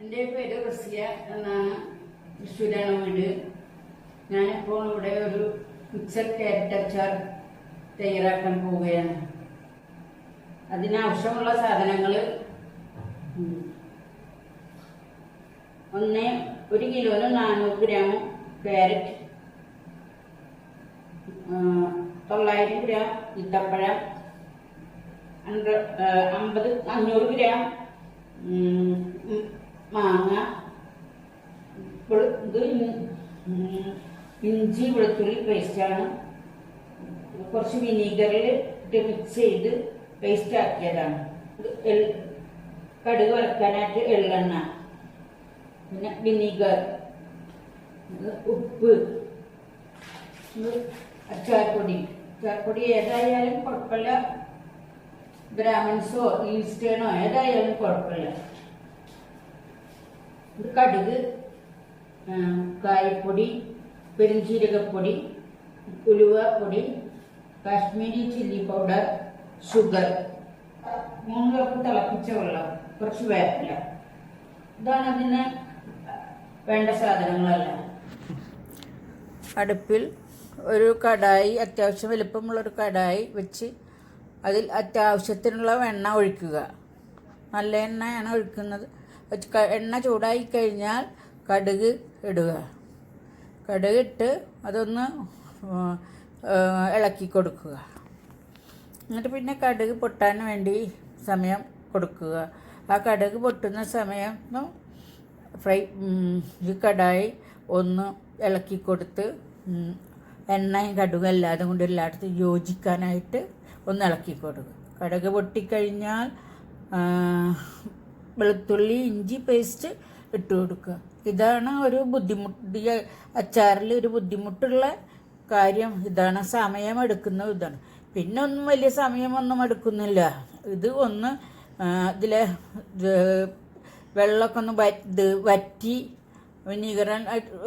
എൻ്റെ പേര് റസിയ എന്നാണ്. തൃശ്ശൂരാണ് വീട്. ഞാനിപ്പോൾ ഇവിടെ ഒരു മിക്സഡ് ക്യാരറ്റ് അച്ചാർ തയ്യാറാക്കാൻ പോവുകയാണ്. അതിനാവശ്യമുള്ള സാധനങ്ങൾ: 1 കിലോന് 400 ഗ്രാം ക്യാരറ്റ്, 900 ഗ്രാം ഈത്തപ്പഴം, 500 ഗ്രാം മാങ്ങ, ഇത് ഇഞ്ചി വെളുത്തുള്ളി പേസ്റ്റാണ്. കുറച്ച് വിനീഗറിൽ ഇട്ട് മിക്സ് ചെയ്ത് പേസ്റ്റ് ആക്കിയതാണ്. കടുക് വറക്കാനായിട്ട് എള്ളെണ്ണ, പിന്നെ വിനീഗർ, ഉപ്പ്, അച്ചാർപ്പൊടി. അച്ചാർപ്പൊടി ഏതായാലും കുഴപ്പമില്ല, ബ്രാഹ്മൺസോ ഈസ്റ്റേണോ ഏതായാലും കുഴപ്പമില്ല. ഇത് കടുക്, കായപ്പൊടി, പെരുംജീരകപ്പൊടി, ഉലുവപ്പൊടി, Kashmiri chilli powder, sugar, 3 cup തിളപ്പിച്ച വെള്ളം, കുറച്ച് വേപ്പില. ഇതാണ് അതിന് വേണ്ട സാധനങ്ങളെല്ലാം. അടുപ്പിൽ ഒരു കടായി, അത്യാവശ്യം വലുപ്പമുള്ളൊരു കടായി വെച്ച് അതിൽ അത്യാവശ്യത്തിനുള്ള എണ്ണ ഒഴിക്കുക. നല്ല എണ്ണയാണ് ഒഴിക്കുന്നത്. എണ്ണ ചൂടായി കഴിഞ്ഞാൽ കടുക് ഇടുക. കടുക് ഇട്ട് അതൊന്ന് ഇളക്കി കൊടുക്കുക. എന്നിട്ട് പിന്നെ കടുക് പൊട്ടാൻ വേണ്ടി സമയം കൊടുക്കുക. ആ കടുക് പൊട്ടുന്ന സമയം ഈ കടായി ഒന്ന് ഇളക്കി കൊടുത്ത് എണ്ണയും കടുകും എല്ലാതും കൊണ്ട് എല്ലായിടത്തും യോജിക്കാനായിട്ട് ഒന്ന് ഇളക്കി കൊടുക്കുക. കടുക് പൊട്ടിക്കഴിഞ്ഞാൽ വെളുത്തുള്ളി ഇഞ്ചി പേസ്റ്റ് ഇട്ട് കൊടുക്കുക. ഇതാണ് ഒരു ബുദ്ധിമുട്ട്, അച്ചാറിൽ ഒരു ബുദ്ധിമുട്ടുള്ള കാര്യം ഇതാണ്. സമയം എടുക്കുന്ന ഇതാണ്. പിന്നെ ഒന്നും വലിയ സമയമൊന്നും എടുക്കുന്നില്ല. ഇത് ഒന്ന് ഇതിലെ വെള്ളമൊക്കെ ഒന്ന് വറ്റി, വിനീഗർ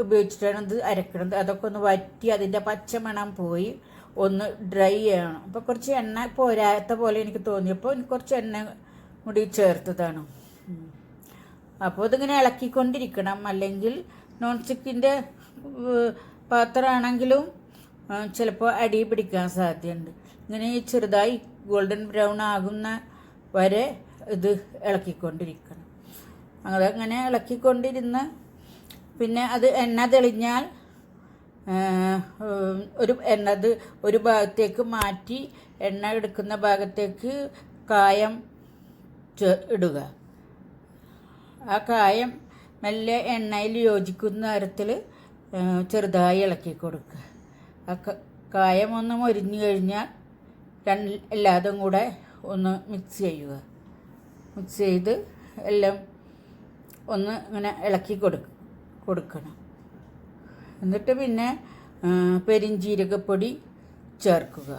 ഉപയോഗിച്ചിട്ടാണ് ഇത് അരക്കണത്. അതൊക്കെ ഒന്ന് വറ്റി അതിൻ്റെ പച്ചമണം പോയി ഒന്ന് ഡ്രൈ ചെയ്യണം. അപ്പോൾ കുറച്ച് എണ്ണ പോരാത്ത പോലെ എനിക്ക് തോന്നിയപ്പോൾ കുറച്ച് എണ്ണ കൂടി ചേർത്തതാണ്. അപ്പോൾ ഇതിങ്ങനെ ഇളക്കിക്കൊണ്ടിരിക്കണം. അല്ലെങ്കിൽ നോൺ സ്റ്റിക്കിൻ്റെ പാത്രമാണെങ്കിലും ചിലപ്പോൾ അടി പിടിക്കാൻ സാധ്യതയുണ്ട്. ഇങ്ങനെ ചെറുതായി ഗോൾഡൻ ബ്രൗൺ ആകുന്ന വരെ ഇത് ഇളക്കിക്കൊണ്ടിരിക്കണം. അതങ്ങനെ ഇളക്കിക്കൊണ്ടിരുന്ന് പിന്നെ അത് എണ്ണ തെളിഞ്ഞാൽ ഒരു ഭാഗത്തേക്ക് മാറ്റി എണ്ണ എടുക്കുന്ന ഭാഗത്തേക്ക് കായം ഇടുക. ആ കായം മെല്ലെ എണ്ണയിൽ യോജിക്കുന്ന തരത്തിൽ ചെറുതായി ഇളക്കി കൊടുക്കുക. ആ കായം ഒന്ന് മൊരിഞ്ഞു കഴിഞ്ഞാൽ എല്ലാതും കൂടെ ഒന്ന് മിക്സ് ചെയ്യുക. മിക്സ് ചെയ്ത് എല്ലാം ഒന്ന് ഇങ്ങനെ ഇളക്കി കൊടുക്കണം. എന്നിട്ട് പിന്നെ പെരുംജീരകപ്പൊടി ചേർക്കുക.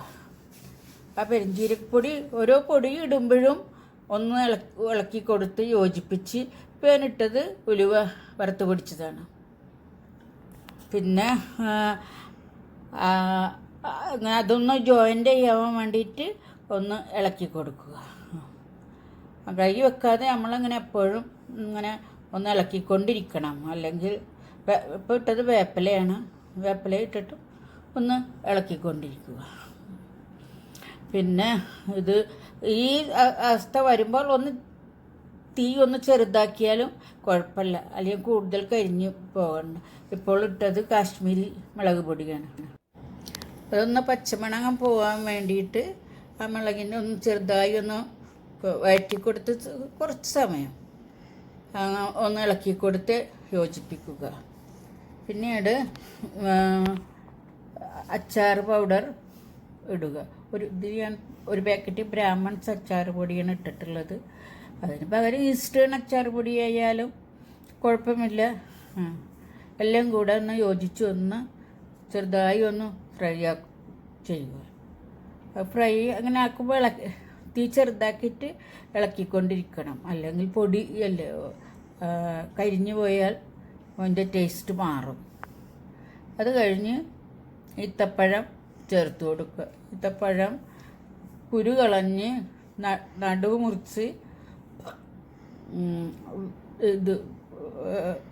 ആ പെരുംജീരകപ്പൊടി ഓരോ പൊടി ഇടുമ്പോഴും ഒന്ന് ഇളക്കി കൊടുത്ത് യോജിപ്പിച്ച്. പേനിട്ടത് ഉലുവ വറുത്ത് പൊടിച്ചതാണ്. പിന്നെ അതൊന്ന് ജോയിൻ്റ് ചെയ്യാൻ വേണ്ടിയിട്ട് ഒന്ന് ഇളക്കി കൊടുക്കുക. കൈ വെക്കാതെ നമ്മളിങ്ങനെ എപ്പോഴും ഇങ്ങനെ ഒന്ന് ഇളക്കിക്കൊണ്ടിരിക്കണം. അല്ലെങ്കിൽ ഇപ്പോൾ ഇട്ടത് വേപ്പിലയാണ്, വേപ്പില ഇട്ടിട്ട് ഒന്ന് ഇളക്കിക്കൊണ്ടിരിക്കുക. പിന്നെ ഇത് ഈ അവസ്ഥ വരുമ്പോൾ തീ ഒന്ന് ചെറുതാക്കിയാലും കുഴപ്പമില്ല, അല്ലെങ്കിൽ കൂടുതൽ കരിഞ്ഞ് പോകണ്ട. ഇപ്പോൾ ഇട്ടത് കാശ്മീരി മുളക് പൊടിയാണ്. അതൊന്ന് പച്ചമണം പോകാൻ വേണ്ടിയിട്ട് ആ മുളകിനെ ഒന്ന് ചെറുതായി ഒന്ന് വഴറ്റി കൊടുത്ത് കുറച്ച് സമയം ഒന്ന് ഇളക്കി കൊടുത്ത് യോജിപ്പിക്കുക. പിന്നീട് അച്ചാർ പൗഡർ ഇടുക. ഒരു പാക്കറ്റ് ബ്രാഹ്മൺസ് അച്ചാർ പൊടിയാണ് ഇട്ടിട്ടുള്ളത്. അതിന് പകരം ഈസ്റ്റേൺ അച്ചാർ പൊടി ആയാലും കുഴപ്പമില്ല. എല്ലാം കൂടെ ഒന്ന് യോജിച്ച് ഒന്ന് ചെറുതായി ഒന്ന് ഫ്രൈ ചെയ്യുക. ഫ്രൈ അങ്ങനെ ആക്കുമ്പോൾ തീ ചെറുതാക്കിയിട്ട് ഇളക്കിക്കൊണ്ടിരിക്കണം. അല്ലെങ്കിൽ പൊടി അല്ലേ കരിഞ്ഞു പോയാൽ അതിൻ്റെ ടേസ്റ്റ് മാറും. അത് കഴിഞ്ഞ് ഈത്തപ്പഴം ചേർത്ത് കൊടുക്കുക. ഈത്തപ്പഴം കുരു കളഞ്ഞ് നടുവ് മുറിച്ച് ഇത്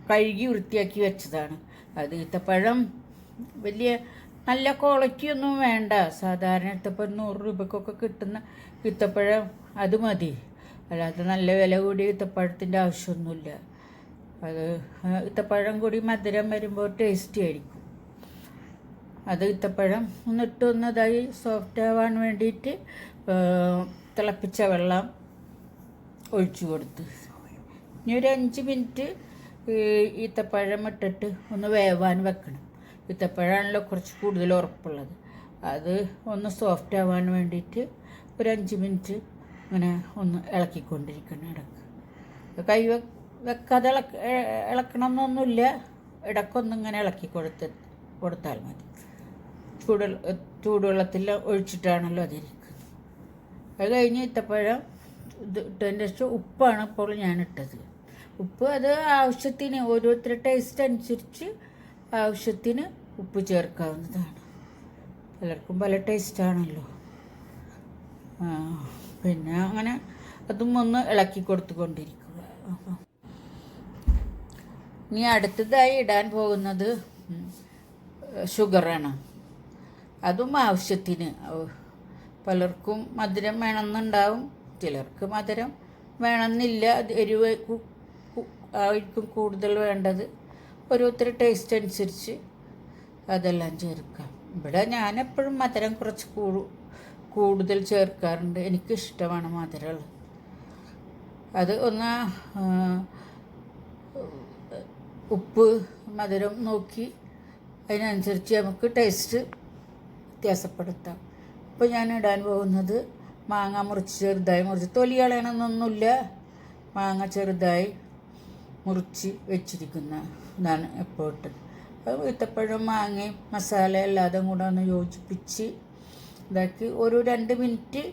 കഴുകി വൃത്തിയാക്കി വെച്ചതാണ്. അത് ഈത്തപ്പഴം വലിയ നല്ല ക്വാളിറ്റി ഒന്നും വേണ്ട. സാധാരണ ഈത്തപ്പഴം 100 രൂപക്കൊക്കെ കിട്ടുന്ന ഈത്തപ്പഴം അത് മതി. അല്ലാതെ നല്ല വില കൂടിയ ഈത്തപ്പഴത്തിൻ്റെ ആവശ്യമൊന്നുമില്ല. അത് ഈത്തപ്പഴം കൂടി മധുരം വരുമ്പോൾ ടേസ്റ്റി ആയിരിക്കും. അത് ഈത്തപ്പഴം ഒന്നിട്ടൊന്നതായി സോഫ്റ്റ് ആവാൻ വേണ്ടിയിട്ട് തിളപ്പിച്ച വെള്ളം ഒഴിച്ചു കൊടുത്ത് ഇനി ഒരു 5 മിനിറ്റ് ഈത്തപ്പഴം ഇട്ടിട്ട് ഒന്ന് വേവാൻ വെക്കണം. ഈത്തപ്പഴമാണല്ലോ കുറച്ച് കൂടുതൽ ഉറപ്പുള്ളത്. അത് ഒന്ന് സോഫ്റ്റ് ആവാൻ വേണ്ടിയിട്ട് ഒരു 5 മിനിറ്റ് ഇങ്ങനെ ഒന്ന് ഇളക്കിക്കൊണ്ടിരിക്കണം. കൈ വെക്കാതെ ഇളക്കണമെന്നൊന്നുമില്ല. ഇടയ്ക്കൊന്നിങ്ങനെ ഇളക്കി കൊടുത്താൽ മതി. ചൂടുവെള്ളത്തിൽ ഒഴിച്ചിട്ടാണല്ലോ അതിരിക്കുന്നത്. അത് കഴിഞ്ഞ് ഈത്തപ്പഴം ഇട്ടതിൻ്റെ ശേഷം ഉപ്പാണ് ഇപ്പോൾ ഞാൻ ഇട്ടത്. ഉപ്പ് അത് ആവശ്യത്തിന്, ഓരോരുത്തരുടെ ടേസ്റ്റ് അനുസരിച്ച് ആവശ്യത്തിന് ഉപ്പ് ചേർക്കാവുന്നതാണ്. പലർക്കും പല ടേസ്റ്റാണല്ലോ. പിന്നെ അങ്ങനെ അതും ഒന്ന് ഇളക്കി കൊടുത്തുകൊണ്ടിരിക്കുക. ഇനി അടുത്തതായി ഇടാൻ പോകുന്നത് ഷുഗറാണ്. അതും ആവശ്യത്തിന്. പലർക്കും മധുരം വേണമെന്നുണ്ടാവും, ചിലർക്ക് മധുരം വേണമെന്നില്ല. എരിവ് ആയിരിക്കും കൂടുതൽ വേണ്ടത്. ഓരോരുത്തരുടെ ടേസ്റ്റ് അനുസരിച്ച് അതെല്ലാം ചേർക്കാം. ഇവിടെ ഞാനെപ്പോഴും മധുരം കുറച്ച് കൂടുതൽ ചേർക്കാറുണ്ട്. എനിക്കിഷ്ടമാണ് മധുരമുള്ളത്. അത് ഒന്ന് ഉപ്പ് മധുരം നോക്കി അതിനനുസരിച്ച് നമുക്ക് ടേസ്റ്റ് വ്യത്യാസപ്പെടുത്താം. ഇപ്പോൾ ഞാൻ ഇടാൻ പോകുന്നത് മാങ്ങ ചെറുതായി മുറിച്ച്, തൊലി കളയണമെന്നൊന്നുമില്ല. മാങ്ങ ചെറുതായി മുറിച്ച് വെച്ചിരിക്കുന്ന ഇതാണ് ഇപ്പോൾ ഇട്ടത്. അത് ഈത്തപ്പഴം മാങ്ങയും മസാല എല്ലാതും കൂടെ ഒന്ന് യോജിപ്പിച്ച് ഇതാക്കി ഒരു 2 മിനിറ്റ്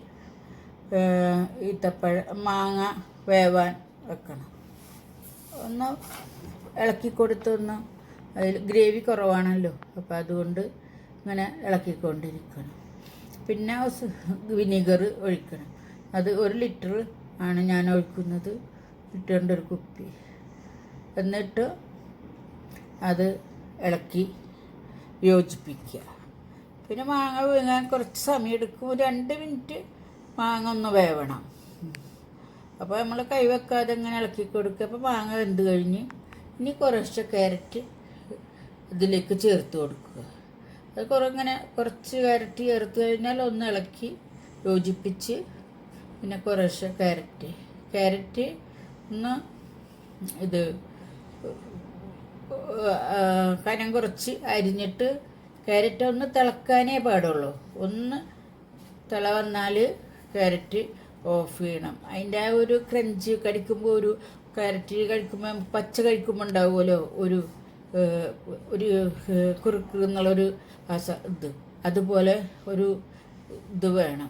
മാങ്ങ വേവാൻ വെക്കണം. ഒന്ന് ഇളക്കി കൊടുത്തൊന്ന്, അതിൽ ഗ്രേവി കുറവാണല്ലോ, അപ്പോൾ അതുകൊണ്ട് ഇങ്ങനെ ഇളക്കിക്കൊണ്ടിരിക്കണം. പിന്നെ വിനീഗർ ഒഴിക്കണം. അത് 1 ലിറ്റർ ആണ് ഞാൻ ഒഴിക്കുന്നത്, ലിറ്ററിൻ്റെ ഒരു കുപ്പി. എന്നിട്ട് അത് ഇളക്കി യോജിപ്പിക്കുക. പിന്നെ മാങ്ങ വീങ്ങാൻ കുറച്ച് സമയം എടുക്കും. 2 മിനിറ്റ് മാങ്ങ ഒന്ന് വേവണം. അപ്പോൾ നമ്മൾ കൈവെക്കാതെ ഇങ്ങനെ ഇളക്കി കൊടുക്കുക. അപ്പോൾ മാങ്ങ വെന്ത് കഴിഞ്ഞ് ഇനി കുറച്ച് ക്യാരറ്റ് ഇതിലേക്ക് ചേർത്ത് കൊടുക്കുക. അത് കുറച്ച് ക്യാരറ്റ് ചേർത്ത് കഴിഞ്ഞാൽ ഒന്ന് ഇളക്കി യോജിപ്പിച്ച് പിന്നെ കുറച്ച് ക്യാരറ്റ് ഒന്ന് ഇത് കനം കുറച്ച് അരിഞ്ഞിട്ട്, ക്യാരറ്റ് ഒന്ന് തിളക്കാനേ പാടുള്ളൂ. ഒന്ന് തിള വന്നാൽ ക്യാരറ്റ് ഓഫ് ചെയ്യണം. അതിൻ്റെ ആ ഒരു ക്രഞ്ച് കടിക്കുമ്പോൾ, ഒരു ക്യാരറ്റ് കഴിക്കുമ്പോൾ പച്ച കഴിക്കുമ്പോൾ ഉണ്ടാവുമല്ലോ ഒരു കുറുക്ക് എന്നുള്ളൊരു ഇത്, അതുപോലെ ഒരു ഇത് വേണം.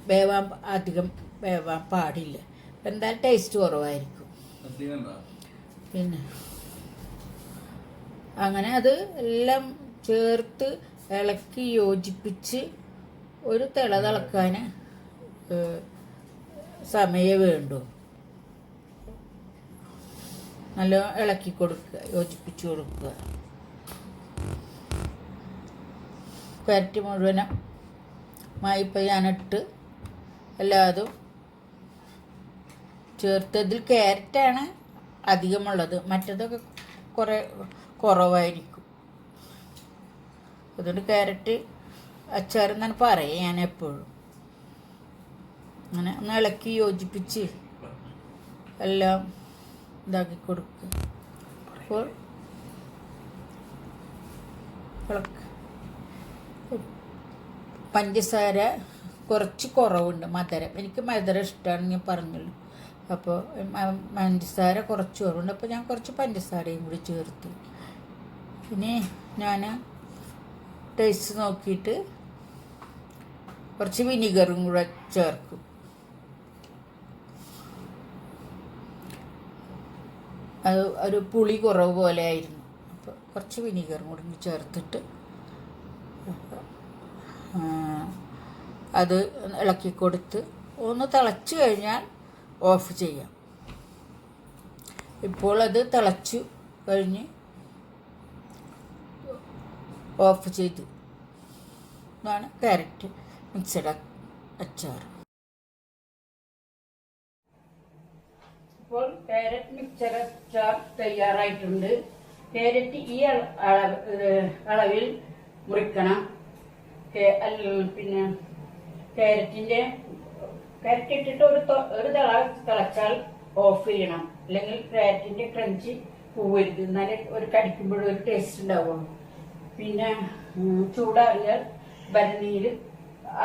അധികം വേവാൻ പാടില്ല. എന്തായാലും ടേസ്റ്റ് കുറവായിരിക്കും. പിന്നെ അങ്ങനെ അത് എല്ലാം ചേർത്ത് ഇളക്കി യോജിപ്പിച്ച് ഒരു തിളക്കാൻ സമയം വേണ്ടു. നല്ല ഇളക്കി കൊടുക്കുക, യോജിപ്പിച്ച് കൊടുക്കുക. ക്യാരറ്റ് മുഴുവനും മായിപ്പം ഞാനിട്ട് എല്ലാതും ചേർത്തതിൽ ക്യാരറ്റാണ് അധികമുള്ളത്, മറ്റതൊക്കെ കുറവായിരിക്കും. അതുകൊണ്ട് ക്യാരറ്റ് അച്ചാർ എന്നാണ് പറയുക ഞാൻ എപ്പോഴും. അങ്ങനെ ഒന്ന് ഇളക്കി യോജിപ്പിച്ച് എല്ലാം ഇതാക്കി കൊടുക്കുക. അപ്പോൾ പഞ്ചസാര കുറച്ച് കുറവുണ്ട്, മധുരം. എനിക്ക് മധുരം ഇഷ്ടമാണ്, ഞാൻ പറഞ്ഞല്ലോ. അപ്പോൾ പഞ്ചസാര കുറച്ച് കുറവുണ്ട്. അപ്പോൾ ഞാൻ കുറച്ച് പഞ്ചസാരയും കൂടി ചേർത്തു. ഇനി ഞാൻ ടേസ്റ്റ് നോക്കിയിട്ട് കുറച്ച് വിനീഗറും കൂടെ ചേർക്കും. അത് ഒരു പുളി കുറവ് പോലെ ആയിരുന്നു. അപ്പോൾ കുറച്ച് വിനീഗറും കൂടി ചേർത്തിട്ട് അത് ഇളക്കി കൊടുത്ത് ഒന്ന് തിളച്ച് കഴിഞ്ഞാൽ ഓഫ് ചെയ്യാം. ഇപ്പോൾ അത് തിളച്ചു കഴിഞ്ഞ് ഓഫ് ചെയ്തു. ഇതാണ് ക്യാരറ്റ് മിക്സഡ് അച്ചാർ. ഇപ്പോൾ ക്യാരറ്റ് മിക്സഡ് അച്ചാർ തയ്യാറായിട്ടുണ്ട്. ക്യാരറ്റ് ഈ അളവിൽ മുറിക്കണം. പിന്നെ ക്യാരറ്റ് ഇട്ടിട്ട് ഒരു തിളച്ചാൽ ഓഫ് ചെയ്യണം. അല്ലെങ്കിൽ ക്യാരറ്റിന്റെ ക്രഞ്ച് പോവരുത്, എന്നാലേ ഒരു കടിക്കുമ്പോഴും ഒരു ടേസ്റ്റ് ഉണ്ടാവുള്ളൂ. പിന്നെ ചൂടാറിയാൽ ഭരണിയിൽ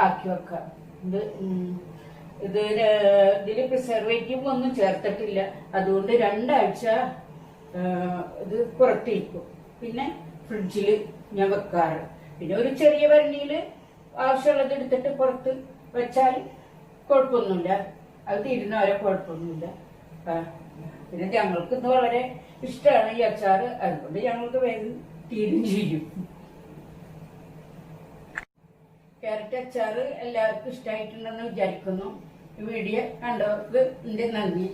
ആക്കി വെക്കാം. ഇതിൽ പ്രിസർവേറ്റീവ് ഒന്നും ചേർത്തിട്ടില്ല, അതുകൊണ്ട് 2 ആഴ്ച ഇത് പുറത്തിരിക്കും. പിന്നെ ഫ്രിഡ്ജിൽ ഞാൻ വെക്കാറ്. പിന്നെ ഒരു ചെറിയ ഭരണിയിൽ ആവശ്യമുള്ളത് എടുത്തിട്ട് പുറത്ത് വെച്ചാൽ കുഴപ്പമൊന്നുമില്ല, അത് തീരുന്നവരെ കുഴപ്പമൊന്നുമില്ല. പിന്നെ ഞങ്ങൾക്ക് ഇന്ന് വളരെ ഇഷ്ടമാണ് ഈ അച്ചാർ, അതുകൊണ്ട് ഞങ്ങൾക്ക് വേഗം തീരും ചെയ്യും. ക്യാരറ്റ് അച്ചാർ എല്ലാവർക്കും ഇഷ്ടമായിട്ടുണ്ടെന്ന് വിചാരിക്കുന്നു. ഈ വീഡിയോ കണ്ടവർക്ക് എൻ്റെ നന്ദി.